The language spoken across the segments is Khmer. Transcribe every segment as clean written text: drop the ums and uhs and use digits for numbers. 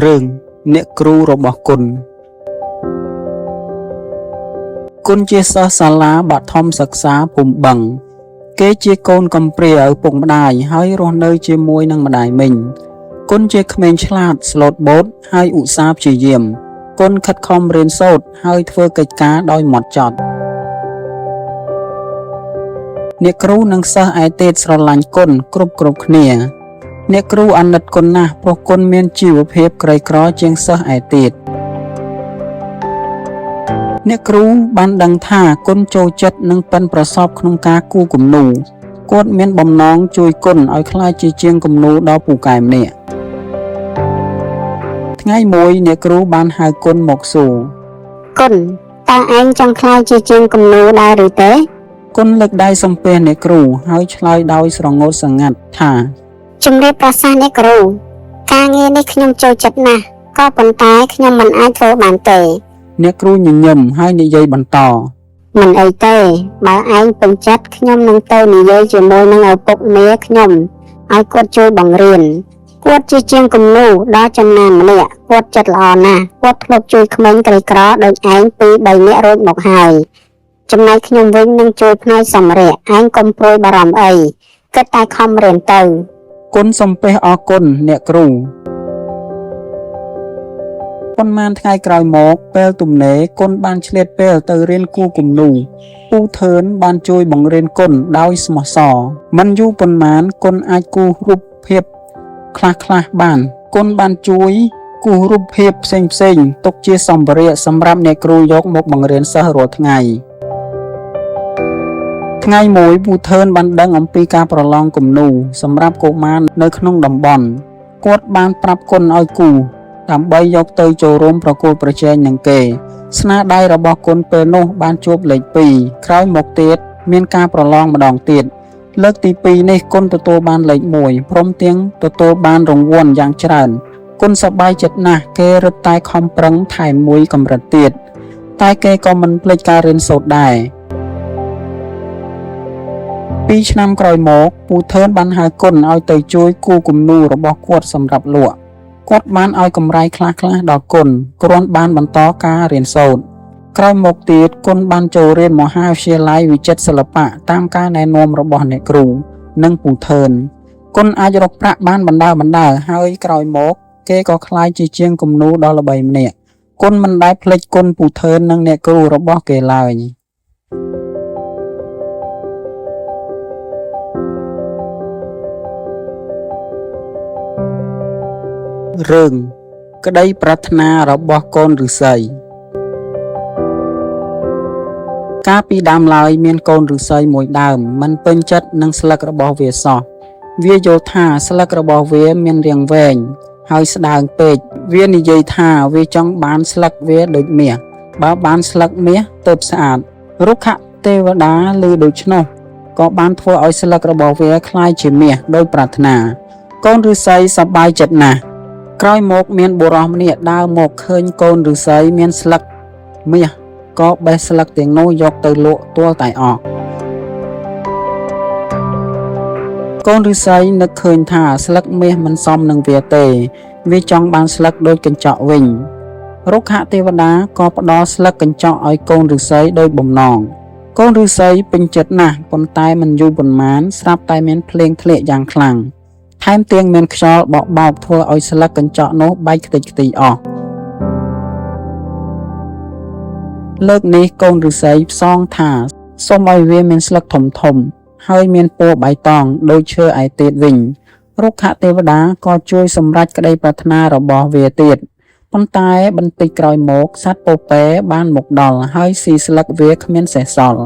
រឿងអ្នកគ្រូរបស់គុណគុណជាសិស្សសាលាបឋមសិក្សាភូមិបឹងគេជាកូនកំព្រាឪពុកម្ដាយហើយរស់នៅជាមួយនឹងម្ដាយមីងគុណជាក្មេងឆ្លាតស្លូតបូតហើយឧស្សាហ៍ព្យាយាមគុណខិតខំរៀនសូត្រហើយធ្វើកិច្ចការដោយហ្មត់ចត់អ្នកគ្រូនិងសិស្សឯទៀតស្រឡាញ់គុណគ្រប់គ្នាអ្នកគ្រូអាណិតគុណណាស់ព្រោះគុណមានជីវភាពក្រីក្រជាងសិស្សឯទៀតអ្នកគ្រូបានដឹងថាគុណចូលចិត្តនិងប៉ិនប្រសប់ក្នុងការគូរគំនូរគាត់មានបំណងជួយគុណឲ្យក្លាយជាជាងគំនូរដ៏ពូកែម្នាក់ថ្ងៃមួយអ្នកគ្រូបានហៅគុណមកសួរគុណតើឯងចង់ក្លាយជាជាងគំនូរដែរឬទេគុណលើកដៃសំពះអ្នកគ្រូហើយឆ្លើយដោយស្រងូតស្ងាត់ថាជំរាបប្រសាសន៍អ្នកគ្រូការងារនេះខ្ញុំចូលចិត្តណាស់ក៏ប៉ុន្តែខ្ញុំមិនអាចធ្វើបានទេអ្នកគ្រូញញឹមហើយនិយាយបន្តមិនអីទេបើឯងពេញចិត្តខ្ញុំនឹងទៅនិយាយជាមួយនឹងឪពុកមាខ្ញុំឲ្យគាត់ជួយបង្រៀនគាត់ជាជាងគំនូរដ៏ចំណានម្នាក់គាត់ចិត្តល្អណាស់គាត់ធ្លាប់ជួយក្មេងក្រីក្រដូចឯងពី3នាក់រួចមកហើយចំណែកខ្ញុំវិញនឹងជួយផ្នែកសម្ភារៈឯងកុំព្រួយបារម្ភអីគិតតែខំរៀនទៅគុណសំពះអរគុណអ្នកគ្រូប៉ុន្មានថ្ងៃក្រោយមកពេលទំនេរគុណបានឆ្លៀតពេលទៅរៀនគូរគំនូរពូធឿនបានជួយបង្រៀនគុណដោយស្មោះសរមិនយូរប៉ុន្មានគុណអាចគូររូបភាពខ្លះបានគុណបានជួយគូររូបភាពផ្សេងទុកជាសម្ភារៈសម្រាប់អ្នកគ្រូយកមកបង្រៀនសិស្សរាល់ថ្ងៃថ្ងៃមួយពូធឿនបានដឹងអំពីការប្រឡងគំនូរសម្រាប់កុមារនៅក្នុងតំបន់គាត់បានប្រាប់គុណឲ្យគូរដើម្បីយកទៅចូលរួមប្រកួតប្រជែងនឹងគេស្នាដៃរបស់គុណពេលនោះបានជួបលេខ2ក្រោយមកទៀតមានការប្រឡងម្ដងទៀតលើកទី2នេះគុណទទួលបានលេខ1ព្រមទាំងទទួលបានរង្វាន់យ៉ាងច្រើនគុណសប្បាយចិត្តណាស់គេរឹតតែខំប្រឹងថែមមួយកម្រិតទៀតតែគេក៏មិនភ្លេចការរៀនសូត្រដែរ2ឆ្នាំក្រោយមកពូធឿនបានហៅគុណឲ្យទៅជួយគូរគំនូររបស់គាត់សម្រាប់លក់គាត់បានឲ្យកម្រៃខ្លះដល់គុណគ្រាន់បានបន្តការរៀនសូត្រក្រោយមកទៀតគុណបានចូលរៀនមហាវិទ្យាល័យវិចិត្រសិល្បៈតាមការណែនាំរបស់អ្នកគ្រូនិងពូធឿនគុណអាចរកប្រាក់បានបណ្ដើរហើយក្រោយមកគេក៏ក្លាយជាជាងគំនូរដ៏ល្បីម្នាក់គុណមិនដែលភ្លេចគុណពូធឿននិងអ្នកគ្រូរបស់គេឡើយរឿងក្តីប្រាថ្នារបស់កូនឫស្សីកាលពីដើមឡើយមានកូនឫស្សីមួយដើមមិនពេញចិត្តនឹងស្លឹករបស់វាសោះវាយល់ថាស្លឹករបស់វាមានរាងវែងហើយស្ដើងពេកវានិយាយថាវាចង់បានស្លឹកវាដូចមាសបើបានស្លឹកមាសទើបស្អាតរុក្ខទេវតាឮដូច្នោះក៏បានធ្វើឲ្យស្លឹករបស់វាคล้ายជាមាសដោយប្រាថ្នាកូនឫស្សីសប្បាយចិត្តណាស់ក្រោយមកមានបុរសម្នាក់ដើរមកឃើញកូនឫស្សីមានស្លឹកមាសក៏បេះស្លឹកទាំងនោះយកទៅលក់ទាល់តែអស់កូនឫស្សីនឹកឃើញថាស្លឹកមាសមិនសមនឹងវាទេវាចង់បានស្លឹកដូចកញ្ចក់វិញរុក្ខទេវតាក៏ផ្ដល់ស្លឹកកញ្ចក់ឲ្យកូនឫស្សីដោយបំណងកូនឫស្សីពេញចិត្តណាស់ប៉ុន្តែមិនយូរប៉ុន្មានស្រាប់តែមានភ្លៀងធ្លាក់យ៉ាងខ្លាំងថែមទាំងមានខ្យល់បក់បោកធ្វើឲ្យស្លឹកកញ្ចក់នោះបែកខ្ទេចខ្ទីអស់លើកនេះកូនឫស្សីផ្សងថាសូមឲ្យវាមានស្លឹកធំហើយមានពណ៌បៃតងដូចឈើឯទៀតវិញរុក្ខទេវតាក៏ជួយសម្រេចក្តីប្រាថ្នារបស់វាទៀតប៉ុន្តែបន្តិចក្រោយមកសត្វពពែបានមកដល់ហើយស៊ីស្លឹកវាគ្មានសេះសល់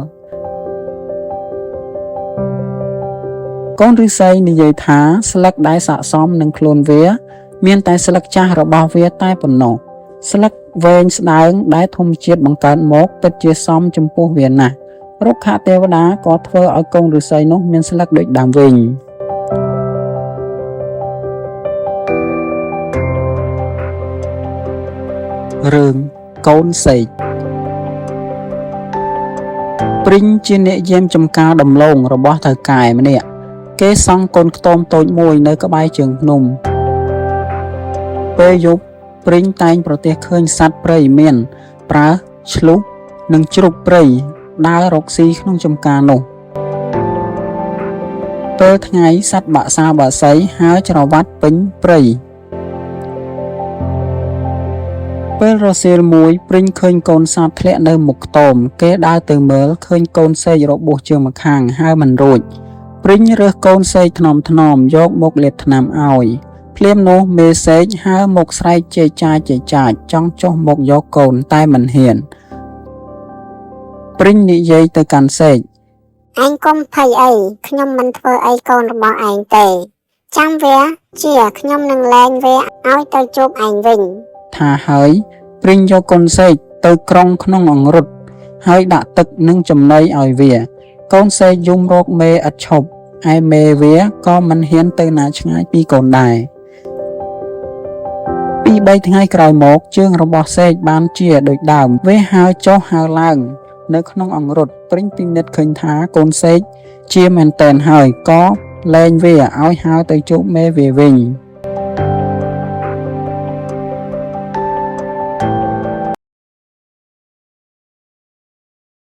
កូនឫស្សីនិយាយថាស្លឹកដែលស័ក្តិសមនឹងខ្លួនវាមានតែស្លឹកចាស់របស់វាតែប៉ុណ្ណោះស្លឹកវែងស្ដើងដែលធម្មជាតិបង្កើតមកពិតជាសមចំពោះវាណាស់រុក្ខទេវតាក៏ធ្វើឲ្យកូនឫស្សីនោះមានស្លឹកដូចដើមវិញរឿងកូនសេកព្រីងជាអ្នកយាមចំការដំឡូងរបស់ថៅកែម្នាក់គេសង់កូនខ្ទមតូចមួយនៅក្បែរជើងភ្នំពេលយប់ ព្រិញតែងប្រទះឃើញសត្វព្រៃមានប្រើឆ្លុះនិងជ្រូកព្រៃដើររកស៊ីក្នុងចំការនោះពេលថ្ងៃសត្វបក្សាបក្សីហើរច្រវាត់ពេញព្រៃពេលរសៀលមួយព្រិញឃើញកូនសត្វធ្លាក់នៅមុខខ្ទមគេដើរទៅមើលឃើញកូនសេករបួសជើងម្ខាងហើរមិនរួចព្រិញរើសកូនសេកថ្នមយកមកលាបថ្នាំឲ្យភ្លាមនោះមេសេកហើរមកស្រែកជេរចាចចង់ចុះមកយកកូនតែមិនហ៊ានព្រិញនិយាយទៅកាន់សេកឯងកុំភ័យអីខ្ញុំមិនធ្វើអីកូនរបស់ឯងទេចាំវាជាខ្ញុំនឹងលែងវាឲ្យទៅជួបឯងវិញថាហើយព្រិញយកកូនសេកទៅក្រុងក្នុងអង្រុតហើយដាក់ទឹកនិងចំណីឲ្យវាកូនសេកយំរកមេឥតឈប់ឯមេវាក៏មិនហ៊ានទៅណាឆ្ងាយពីកូនដែរពី3ថ្ងៃក្រោយមកជើងរបស់សេកបានជាដូចដើមវាហើរចុះហើរឡើងនៅក្នុងអង្រុតព្រិញពិនិត្យឃើញថាកូនសេកជាមែនតែនហើយក៏លែងវាឲ្យហើរទៅជួបមេវាវិញ